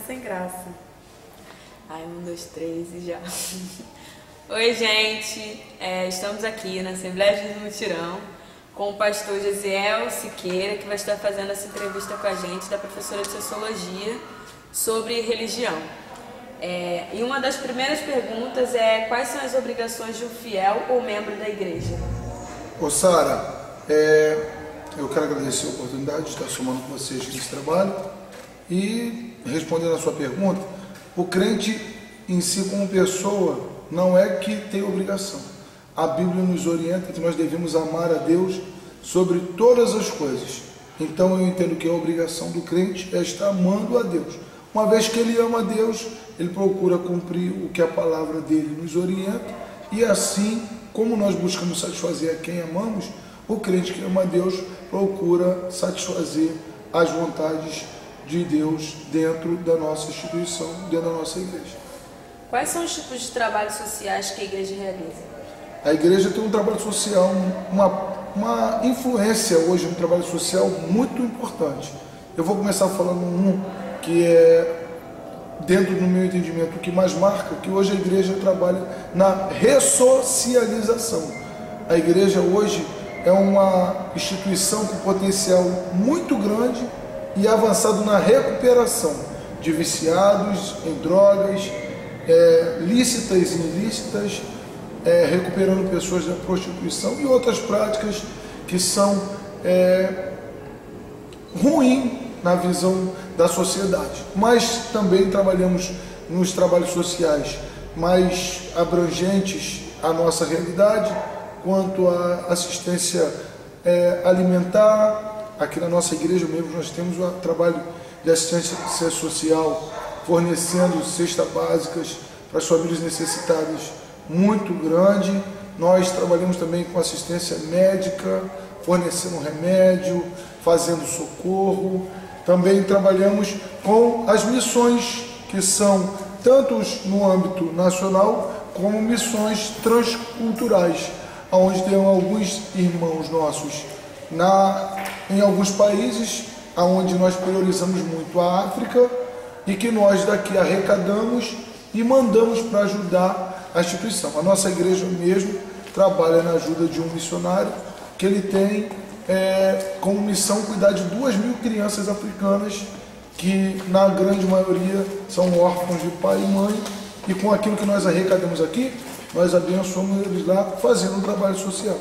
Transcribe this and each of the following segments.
sem graça. Ai, 1, 2, 3 e já. Oi, gente. Estamos aqui na Assembleia de Jesus Mutirão com o pastor Gesiel Siqueira, que vai estar fazendo essa entrevista com a gente, da professora de Sociologia, sobre religião. E uma das primeiras perguntas é: quais são as obrigações de um fiel ou membro da igreja? Ô Sara, eu quero agradecer a oportunidade de estar somando com vocês nesse trabalho e respondendo a sua pergunta. O crente em si como pessoa não é que tem obrigação. A Bíblia nos orienta que nós devemos amar a Deus sobre todas as coisas. Então eu entendo que a obrigação do crente é estar amando a Deus. Uma vez que ele ama a Deus, ele procura cumprir o que a palavra dele nos orienta, e assim como nós buscamos satisfazer a quem amamos, o crente que ama a Deus procura satisfazer as vontades de Deus dentro da nossa instituição, dentro da nossa igreja. Quais são os tipos de trabalhos sociais que a igreja realiza? A igreja tem um trabalho social, uma influência hoje no trabalho social muito importante. Eu vou começar falando um que é, dentro do meu entendimento, o que mais marca, que hoje a igreja trabalha na ressocialização. A igreja hoje é uma instituição com potencial muito grande e avançado na recuperação de viciados em drogas, lícitas e ilícitas, recuperando pessoas da prostituição e outras práticas que são ruins na visão da sociedade. Mas também trabalhamos nos trabalhos sociais mais abrangentes à nossa realidade, quanto à assistência alimentar. Aqui na nossa igreja mesmo nós temos um trabalho de assistência social, fornecendo cestas básicas para as famílias necessitadas muito grande. Nós trabalhamos também com assistência médica, fornecendo remédio, fazendo socorro. Também trabalhamos com as missões, que são tanto no âmbito nacional como missões transculturais, onde tem alguns irmãos nossos em alguns países, onde nós priorizamos muito a África, e que nós daqui arrecadamos e mandamos para ajudar a instituição. A nossa igreja mesmo trabalha na ajuda de um missionário que ele tem como missão cuidar de 2.000 crianças africanas, que na grande maioria são órfãos de pai e mãe, e com aquilo que nós arrecadamos aqui, nós abençoamos eles lá fazendo um trabalho social.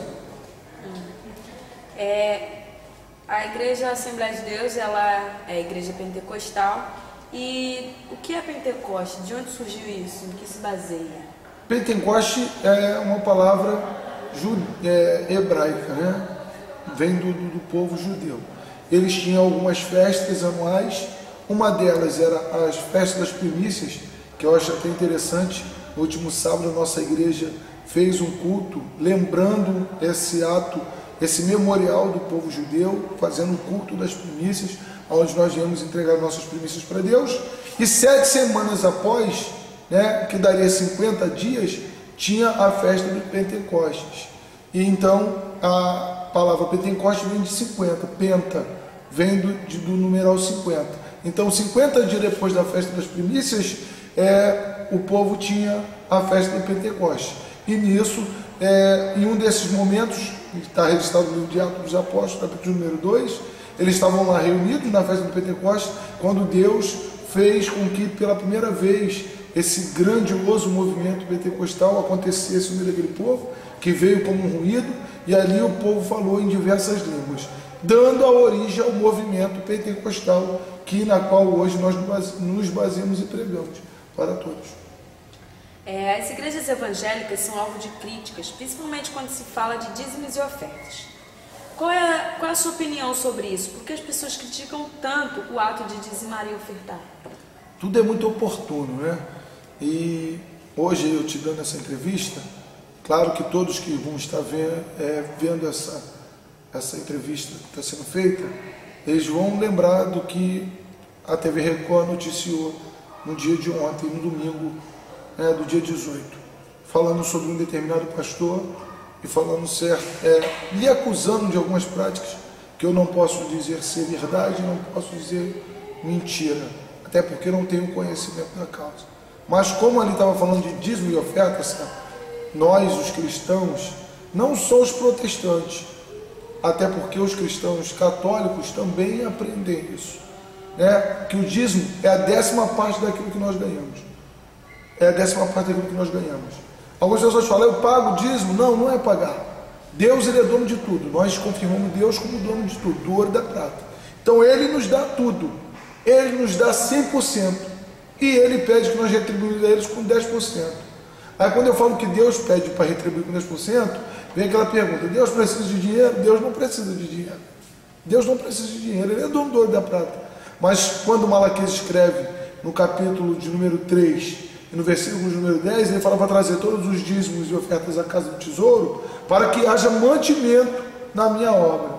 A Igreja Assembleia de Deus, ela é a igreja pentecostal. E o que é Pentecoste? De onde surgiu isso? Em que se baseia? Pentecoste é uma palavra hebraica, né? Vem do povo judeu. Eles tinham algumas festas anuais. Uma delas era as festas das primícias, que eu acho até interessante. No último sábado a nossa igreja fez um culto lembrando esse ato, esse memorial do povo judeu, fazendo o culto das primícias, onde nós viemos entregar nossas primícias para Deus. E 7 semanas após, que daria 50 dias, tinha a festa de Pentecostes. E então a palavra Pentecoste vem de 50, penta, vem do numeral 50. Então 50 dias depois da festa das primícias, o povo tinha a festa de Pentecoste. E nisso, em um desses momentos, está registrado no livro de Atos dos Apóstolos, capítulo número 2, eles estavam lá reunidos na festa do Pentecoste, quando Deus fez com que pela primeira vez esse grandioso movimento pentecostal acontecesse no meio daquele povo, que veio como um ruído, e ali o povo falou em diversas línguas, dando a origem ao movimento pentecostal, na qual hoje nós nos baseamos e pregamos para todos. As igrejas evangélicas são alvo de críticas, principalmente quando se fala de dízimos e ofertas. Qual é a sua opinião sobre isso? Por que as pessoas criticam tanto o ato de dizimar e ofertar? Tudo é muito oportuno, né? E hoje eu te dando essa entrevista, claro que todos que vão estar vendo essa entrevista que está sendo feita, eles vão lembrar do que a TV Record noticiou no dia de ontem, no domingo, do dia 18, falando sobre um determinado pastor e falando lhe acusando de algumas práticas que eu não posso dizer ser verdade, não posso dizer mentira. até porque não tenho conhecimento da causa. Mas como ali estava falando de dízimo e oferta, nós, os cristãos, não só os protestantes, até porque os cristãos católicos também aprendem isso, né? Que o dízimo é a 10ª parte daquilo que nós ganhamos. É a 10ª parte daquilo que nós ganhamos. Algumas pessoas falam, eu pago o dízimo. Não, não é pagar. Deus, ele é dono de tudo. Nós confirmamos Deus como dono de tudo, do ouro e da prata. Então ele nos dá tudo. Ele nos dá 100%. E ele pede que nós retribuímos a eles com 10%. Aí quando eu falo que Deus pede para retribuir com 10%, vem aquela pergunta, Deus precisa de dinheiro? Deus não precisa de dinheiro. Deus não precisa de dinheiro, ele é dono do ouro e da prata. Mas quando Malaquias escreve no capítulo de número 3 e no versículo de número 10, ele fala para trazer todos os dízimos e ofertas à casa do tesouro, para que haja mantimento na minha obra.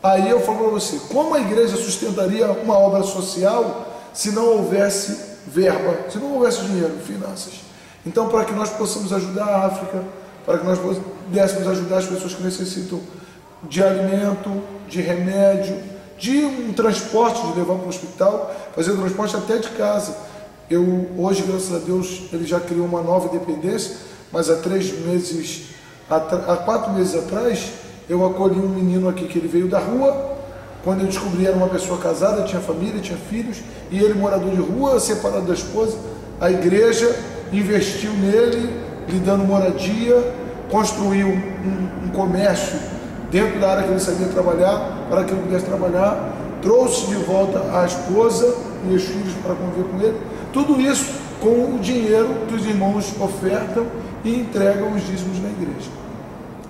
Aí eu falo para você, como a igreja sustentaria uma obra social se não houvesse verba, se não houvesse dinheiro, finanças? Então, para que nós possamos ajudar a África, para que nós pudéssemos ajudar as pessoas que necessitam de alimento, de remédio, de um transporte, de levar para o hospital, fazer o transporte até de casa. Eu, hoje, graças a Deus, ele já criou uma nova dependência, mas há 4 meses atrás, eu acolhi um menino aqui que ele veio da rua. Quando eu descobri, era uma pessoa casada, tinha família, tinha filhos, e ele morador de rua, separado da esposa. A igreja investiu nele, lhe dando moradia, construiu um comércio dentro da área que ele sabia trabalhar, para que ele pudesse trabalhar, trouxe de volta a esposa e os filhos para conviver com ele. Tudo isso com o dinheiro que os irmãos ofertam e entregam os dízimos na igreja.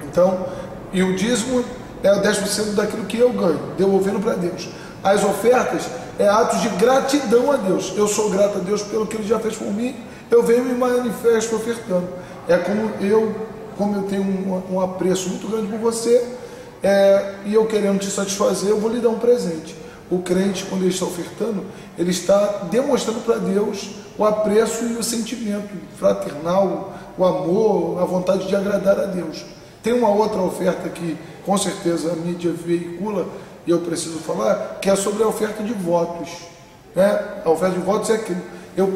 Então, e o dízimo é o 10% daquilo que eu ganho, devolvendo para Deus. As ofertas é atos de gratidão a Deus. Eu sou grato a Deus pelo que Ele já fez por mim, eu venho e me manifesto ofertando. É como eu tenho um apreço muito grande por você, e eu querendo te satisfazer, eu vou lhe dar um presente. O crente, quando ele está ofertando, ele está demonstrando para Deus o apreço e o sentimento fraternal, o amor, a vontade de agradar a Deus. Tem uma outra oferta que, com certeza, a mídia veicula, e eu preciso falar, que é sobre a oferta de votos. Né? A oferta de votos é aquilo, eu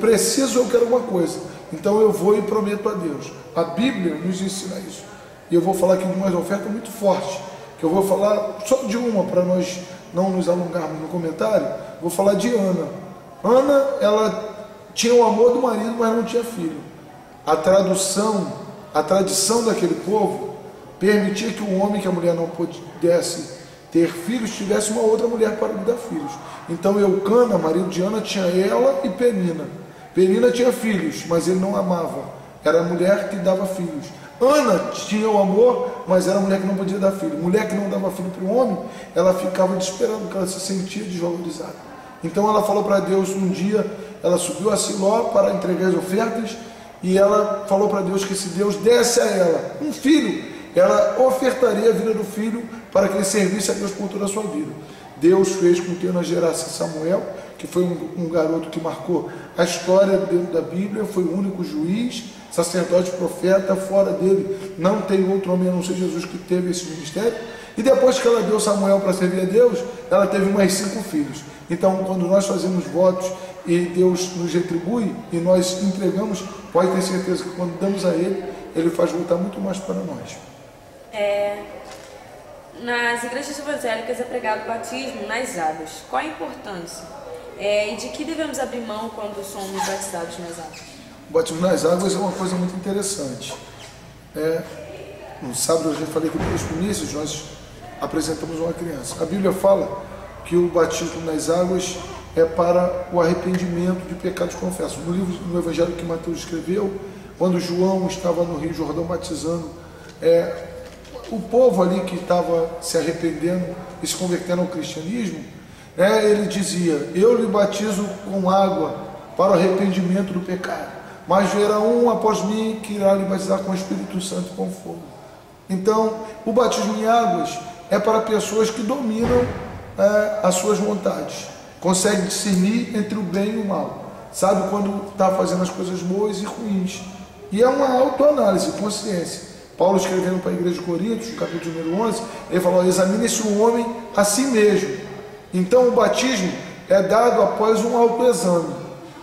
quero alguma coisa, então eu vou e prometo a Deus. A Bíblia nos ensina isso. E eu vou falar aqui de uma oferta muito forte, que eu vou falar só de uma, para nós não nos alongarmos no comentário. Vou falar de Ana. Ana, ela tinha o amor do marido, mas não tinha filho. A tradição daquele povo permitia que o homem, que a mulher não pudesse ter filhos, tivesse uma outra mulher para lhe dar filhos. Então Eucana, marido de Ana, tinha ela e Penina. Penina tinha filhos, mas ele não amava. Era a mulher que dava filhos. Ana tinha o amor, mas era a mulher que não podia dar filho. Mulher que não dava filho para o homem, ela ficava desesperada, porque ela se sentia desvalorizada. Então ela falou para Deus um dia, ela subiu a Siló para entregar as ofertas, e ela falou para Deus que se Deus desse a ela um filho, ela ofertaria a vida do filho para que ele servisse a Deus por toda a sua vida. Deus fez com que Ana gerasse Samuel, que foi um garoto que marcou a história dentro da Bíblia, foi o único juiz, sacerdote, profeta. Fora dele não tem outro homem a não ser Jesus que teve esse ministério. E depois que ela deu Samuel para servir a Deus, ela teve mais 5 filhos. Então, quando nós fazemos votos e Deus nos retribui e nós entregamos, pode ter certeza que quando damos a Ele, Ele faz voltar muito mais para nós. Nas igrejas evangélicas é pregado o batismo nas águas. Qual a importância? E de que devemos abrir mão quando somos batizados nas águas? O batismo nas águas é uma coisa muito interessante. No sábado eu já falei que nos primícios nós apresentamos uma criança. A Bíblia fala que o batismo nas águas é para o arrependimento de pecados confessos. No Evangelho que Mateus escreveu, quando João estava no Rio Jordão batizando, o povo ali que estava se arrependendo e se convertendo ao cristianismo, ele dizia: eu lhe batizo com água para o arrependimento do pecado, mas virá um após mim que irá lhe batizar com o Espírito Santo e com fogo. Então, o batismo em águas é para pessoas que dominam as suas vontades, conseguem discernir entre o bem e o mal, sabe quando está fazendo as coisas boas e ruins, e é uma autoanálise, consciência. Paulo, escrevendo para a igreja de Coríntios, no capítulo número 11, ele falou: examine-se o homem a si mesmo. Então o batismo é dado após um autoexame.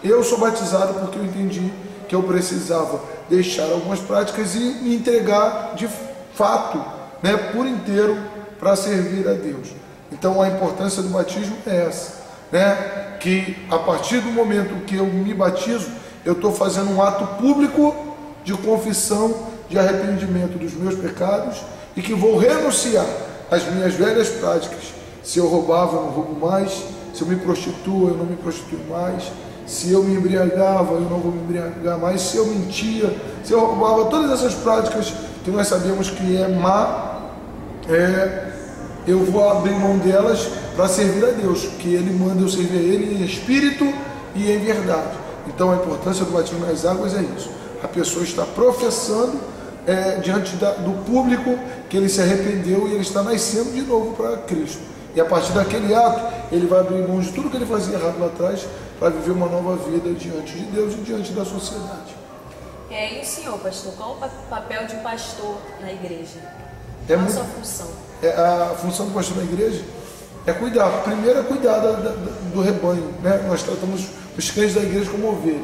Eu sou batizado porque eu entendi que eu precisava deixar algumas práticas e me entregar de fato, né, por inteiro, para servir a Deus. Então a importância do batismo é essa, né, que a partir do momento que eu me batizo, eu estou fazendo um ato público de confissão, de arrependimento dos meus pecados, e que vou renunciar às minhas velhas práticas. Se eu roubava, eu não roubo mais. Se eu me prostituo, eu não me prostituo mais. Se eu me embriagava, eu não vou me embriagar mais. Se eu mentia, se eu roubava, todas essas práticas que nós sabemos que é má, eu vou abrir mão delas para servir a Deus, que Ele manda eu servir a Ele em espírito e em verdade. Então a importância do batismo nas águas é isso. A pessoa está professando diante do público que ele se arrependeu e ele está nascendo de novo para Cristo. E a partir daquele ato, ele vai abrir mão de tudo que ele fazia errado lá atrás para viver uma nova vida diante de Deus e diante da sociedade. E o senhor, pastor, qual o papel de um pastor na igreja? Qual a sua função? A função do pastor na igreja é cuidar. Primeiro é cuidar do rebanho, né? Nós tratamos os crentes da igreja como ovelha,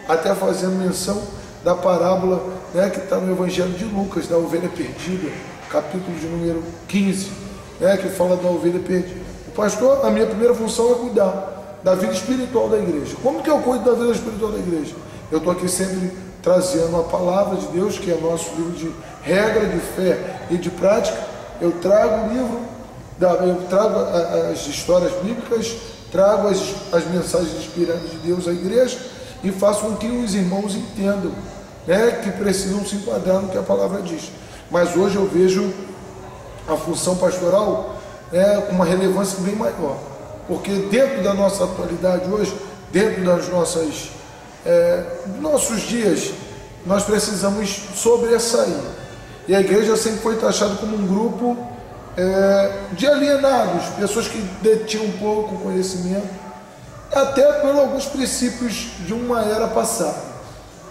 até fazendo menção da parábola, né, que está no Evangelho de Lucas, da ovelha perdida, capítulo de número 15, né, que fala da ovelha perdida. O pastor, a minha primeira função é cuidar da vida espiritual da igreja. Como que eu cuido da vida espiritual da igreja? Eu estou aqui sempre trazendo a palavra de Deus, que é nosso livro de regra, de fé e de prática. Eu trago o livro, eu trago as histórias bíblicas, trago as mensagens inspiradas de Deus à igreja e faço com que os irmãos entendam, né, que precisam se enquadrar no que a palavra diz. Mas hoje eu vejo a função pastoral com uma relevância bem maior, porque dentro da nossa atualidade hoje, dentro das nossos dias, nós precisamos sobressair. E a igreja sempre foi taxada como um grupo de alienados, pessoas que detinham pouco conhecimento, até por alguns princípios de uma era passada.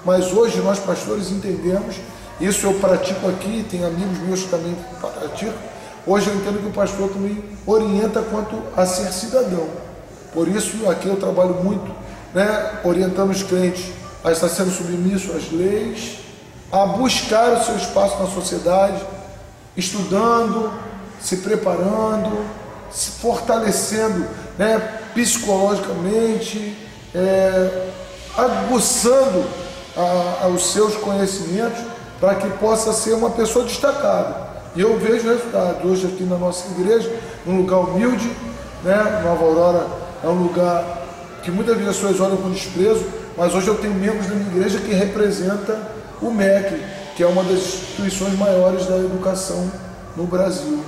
Mas hoje nós pastores entendemos, isso eu pratico aqui, tem amigos meus que também praticam. Hoje eu entendo que o pastor também orienta quanto a ser cidadão. Por isso aqui eu trabalho muito, né, orientando os crentes a estar sendo submisso às leis, a buscar o seu espaço na sociedade, estudando, se preparando, se fortalecendo, né, psicologicamente, aguçando os seus conhecimentos para que possa ser uma pessoa destacada. E eu vejo resultados hoje aqui na nossa igreja, num lugar humilde, né? Nova Aurora é um lugar que muitas pessoas olham com desprezo, mas hoje eu tenho membros da minha igreja que representa o MEC, que é uma das instituições maiores da educação no Brasil.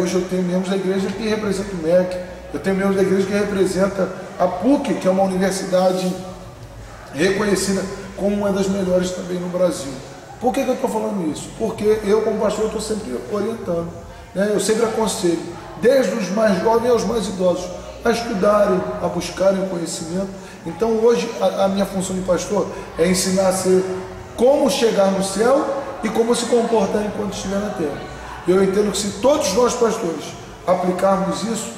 Hoje eu tenho membros da igreja que representam o MEC, eu tenho membros da igreja que representa a PUC, que é uma universidade reconhecida como uma das melhores também no Brasil. Por que eu estou falando isso? Porque eu, como pastor, estou sempre orientando, né? Eu sempre aconselho, desde os mais jovens aos mais idosos, a estudarem, a buscarem conhecimento. Então hoje a minha função de pastor é ensinar a ser como chegar no céu e como se comportar enquanto estiver na terra. Eu entendo que se todos nós pastores aplicarmos isso,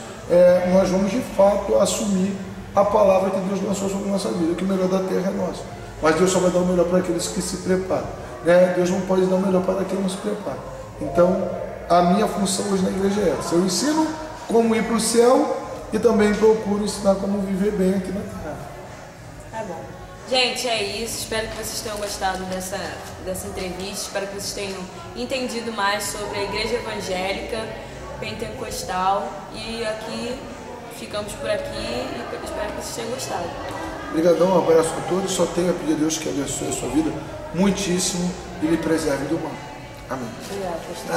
nós vamos de fato assumir a palavra que Deus lançou sobre a nossa vida, que o melhor da terra é nosso. Mas Deus só vai dar o melhor para aqueles que se preparam. Deus não pode dar o melhor para quem não se prepara. Então, a minha função hoje na igreja é essa. Eu ensino como ir para o céu e também procuro ensinar como viver bem aqui na terra. Tá bom. Gente, é isso. Espero que vocês tenham gostado dessa entrevista. Espero que vocês tenham entendido mais sobre a igreja evangélica pentecostal. E aqui, ficamos por aqui e espero que vocês tenham gostado. Obrigadão, um abraço a todos. Só tenho a pedir a Deus que abençoe a sua vida muitíssimo e lhe preserve do mal. Amém. Obrigada, pastor.